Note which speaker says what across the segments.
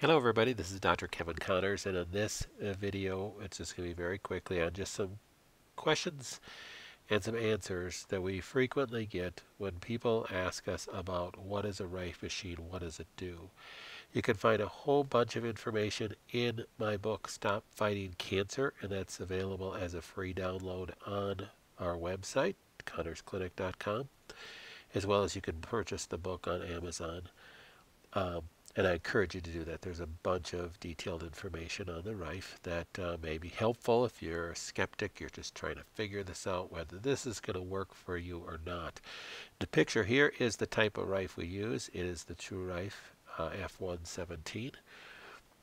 Speaker 1: Hello everybody, this is Dr. Kevin Connors, and in this video it's just going to be very quickly on just some questions and some answers that we frequently get when people ask us about what is a Rife machine, what does it do. You can find a whole bunch of information in my book, Stop Fighting Cancer, and that's available as a free download on our website, connorsclinic.com, as well as you can purchase the book on Amazon. And I encourage you to do that. There's a bunch of detailed information on the Rife that may be helpful if you're a skeptic, you're just trying to figure this out, whether this is going to work for you or not. The picture here is the type of Rife we use. It is the True Rife F117.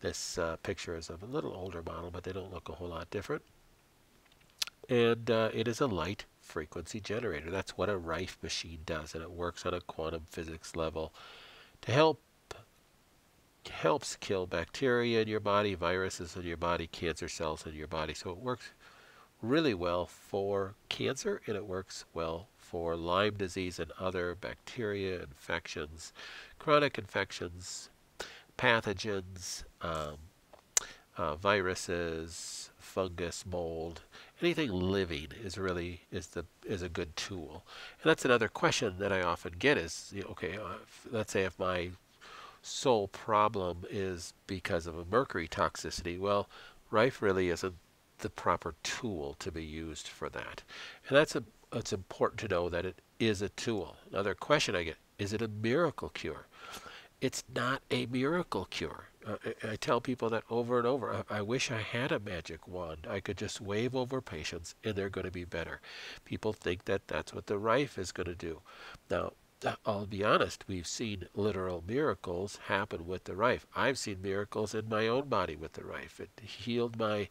Speaker 1: This picture is of a little older model, but they don't look a whole lot different. And it is a light frequency generator. That's what a Rife machine does, and it works on a quantum physics level to helps kill bacteria in your body, viruses in your body, cancer cells in your body. So it works really well for cancer, and it works well for Lyme disease and other bacteria infections, chronic infections, pathogens, viruses, fungus, mold. Anything living is a good tool. And that's another question that I often get is, okay, let's say if my sole problem is because of a mercury toxicity. Well, Rife really isn't the proper tool to be used for that. And it's important to know that it is a tool. Another question I get, is it a miracle cure? It's not a miracle cure. I tell people that over and over. I wish I had a magic wand. I could just wave over patients and they're going to be better. People think that that's what the Rife is going to do. Now, I'll be honest, we've seen literal miracles happen with the Rife. I've seen miracles in my own body with the Rife. It healed my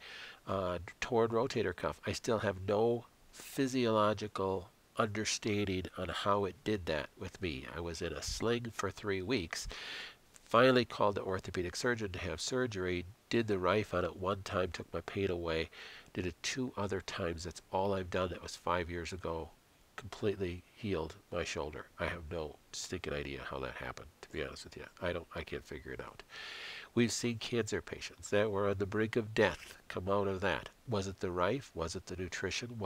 Speaker 1: torn rotator cuff. I still have no physiological understanding on how it did that with me. I was in a sling for 3 weeks. Finally called the orthopedic surgeon to have surgery. Did the Rife on it one time, took my pain away. Did it 2 other times. That's all I've done. That was 5 years ago. Completely healed my shoulder. I have no stinking idea how that happened, to be honest with you. I can't figure it out. We've seen cancer patients that were on the brink of death come out of that. Was it the Rife? Was it the nutrition?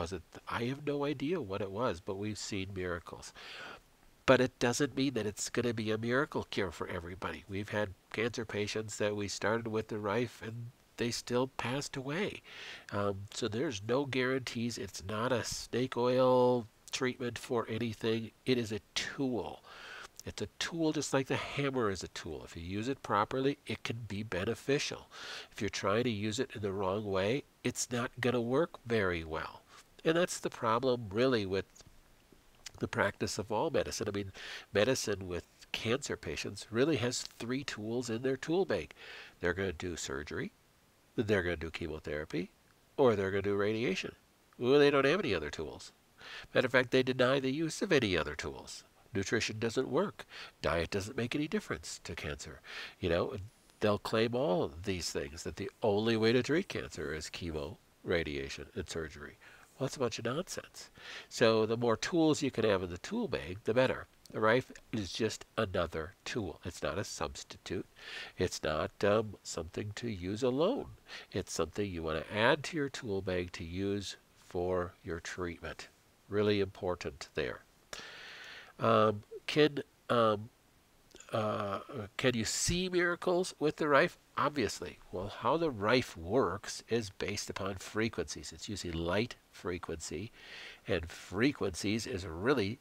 Speaker 1: I have no idea what it was, but we've seen miracles. But it doesn't mean that it's going to be a miracle cure for everybody. We've had cancer patients that we started with the Rife and they still passed away. So there's no guarantees. It's not a snake oil treatment for anything. It is a tool. It's a tool just like the hammer is a tool. If you use it properly, it can be beneficial. If you're trying to use it in the wrong way, it's not going to work very well. And that's the problem really with the practice of all medicine. I mean, medicine with cancer patients really has 3 tools in their tool bag. They're going to do surgery, they're going to do chemotherapy, or they're going to do radiation. Well, they don't have any other tools. Matter of fact, they deny the use of any other tools. Nutrition doesn't work. Diet doesn't make any difference to cancer. They'll claim all of these things, that the only way to treat cancer is chemo, radiation, and surgery. Well, that's a bunch of nonsense. So the more tools you can have in the tool bag, the better. The Rife is just another tool. It's not a substitute. It's not something to use alone. It's something you want to add to your tool bag to use for your treatment. Really important there. Can you see miracles with the Rife? Obviously. Well, how the Rife works is based upon frequencies. It's using light frequency, and frequencies is really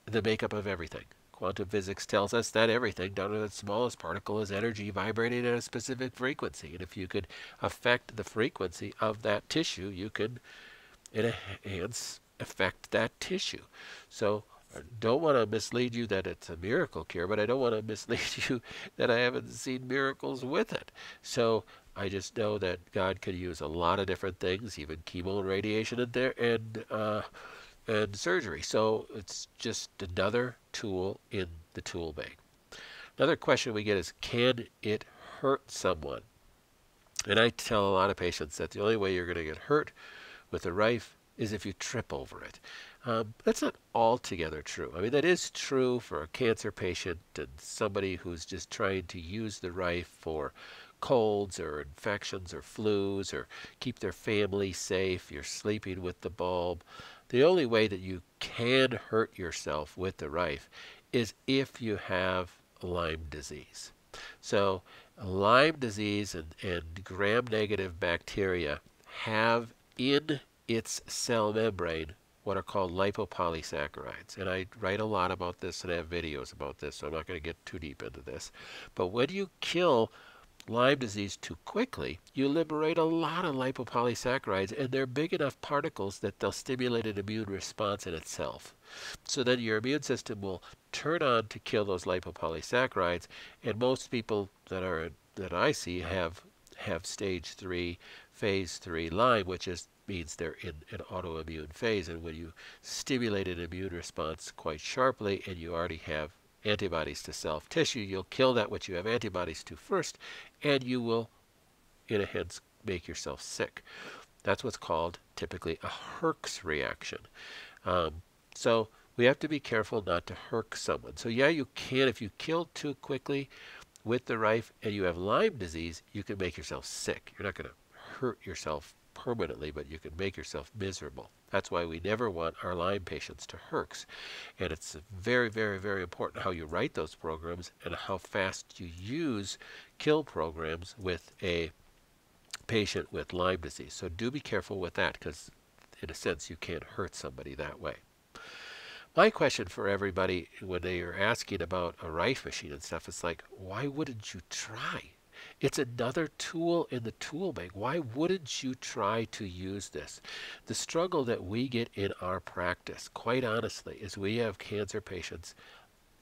Speaker 1: the makeup of everything. Quantum physics tells us that everything, down to the smallest particle, is energy vibrating at a specific frequency. And if you could affect the frequency of that tissue, you can affect that tissue. So I don't want to mislead you that it's a miracle cure, but I don't want to mislead you that I haven't seen miracles with it. So I just know that God could use a lot of different things, even chemo and radiation and surgery. So it's just another tool in the tool bag. Another question we get is, can it hurt someone? And I tell a lot of patients that the only way you're going to get hurt with a Rife is if you trip over it. That's not altogether true. I mean, that is true for a cancer patient and somebody who's just trying to use the Rife for colds or infections or flus or keep their family safe. You're sleeping with the bulb. The only way that you can hurt yourself with the Rife is if you have Lyme disease. So Lyme disease and gram-negative bacteria have in its cell membrane what are called lipopolysaccharides. And I write a lot about this and I have videos about this, so I'm not going to get too deep into this. But when you kill Lyme disease too quickly, you liberate a lot of lipopolysaccharides, and they're big enough particles that they'll stimulate an immune response in itself. So then your immune system will turn on to kill those lipopolysaccharides, and most people that I see have stage 3, phase 3 Lyme, which means they're in an autoimmune phase. And when you stimulate an immune response quite sharply and you already have antibodies to self-tissue, you'll kill that which you have antibodies to first, and you will, in a sense, make yourself sick. That's what's called typically a Herx reaction. So we have to be careful not to Herx someone. So yeah, you can, if you kill too quickly with the Rife and you have Lyme disease, you can make yourself sick. You're not going to hurt yourself permanently, but you can make yourself miserable. That's why we never want our Lyme patients to Herx. And it's very, very, very important how you write those programs and how fast you use kill programs with a patient with Lyme disease. So do be careful with that, because in a sense you can't hurt somebody that way. My question for everybody when they are asking about a Rife machine and stuff is like, why wouldn't you try? It's another tool in the tool bag. Why wouldn't you try to use this? The struggle that we get in our practice, quite honestly, is we have cancer patients.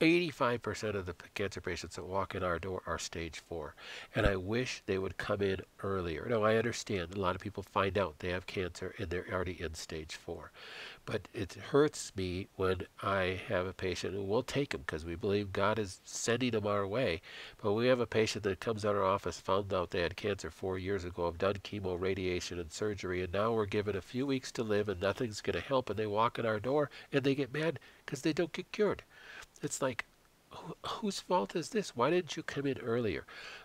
Speaker 1: 85% of the cancer patients that walk in our door are stage 4, and I wish they would come in earlier. No, I understand a lot of people find out they have cancer and they're already in stage 4, but it hurts me when I have a patient, and we'll take them because we believe God is sending them our way, but we have a patient that comes out of our office, found out they had cancer 4 years ago, have done chemo, radiation, and surgery, and now we're given a few weeks to live and nothing's going to help, and they walk in our door and they get mad because they don't get cured. It's like, whose fault is this? Why didn't you come in earlier?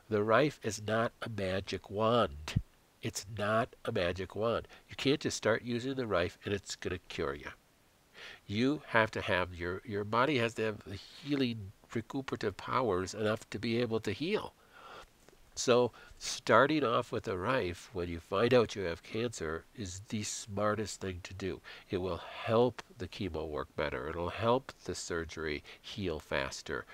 Speaker 1: The Rife is not a magic wand. It's not a magic wand. You can't just start using the Rife and it's going to cure you. You have to have, your body has to have the healing recuperative powers enough to be able to heal. So starting off with a Rife when you find out you have cancer is the smartest thing to do. It will help the chemo work better. It'll help the surgery heal faster.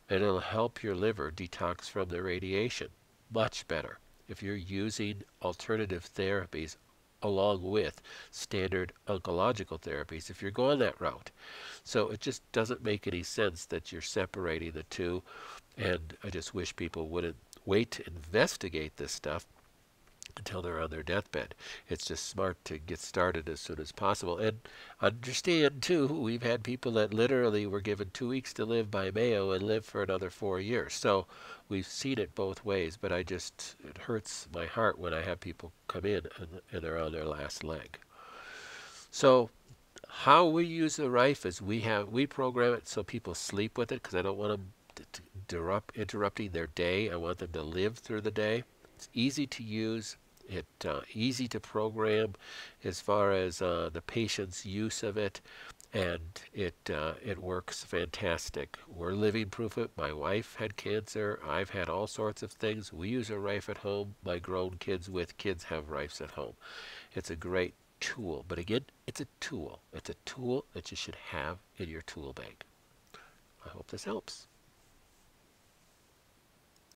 Speaker 1: And it'll help your liver detox from the radiation much better if you're using alternative therapies along with standard oncological therapies if you're going that route. So it just doesn't make any sense that you're separating the two, and I just wish people wouldn't wait to investigate this stuff until they're on their deathbed. It's just smart to get started as soon as possible. And understand, too, we've had people that literally were given 2 weeks to live by Mayo and live for another 4 years. So we've seen it both ways, but it hurts my heart when I have people come in and they're on their last leg. So how we use the Rife is we program it so people sleep with it, because I don't want them interrupting their day. I want them to live through the day. It's easy to use. Easy to program as far as the patient's use of it, and it works fantastic. We're living proof of it. My wife had cancer. I've had all sorts of things. We use a Rife at home. My grown kids with kids have Rifes at home. It's a great tool, but again, it's a tool. It's a tool that you should have in your tool bag. I hope this helps.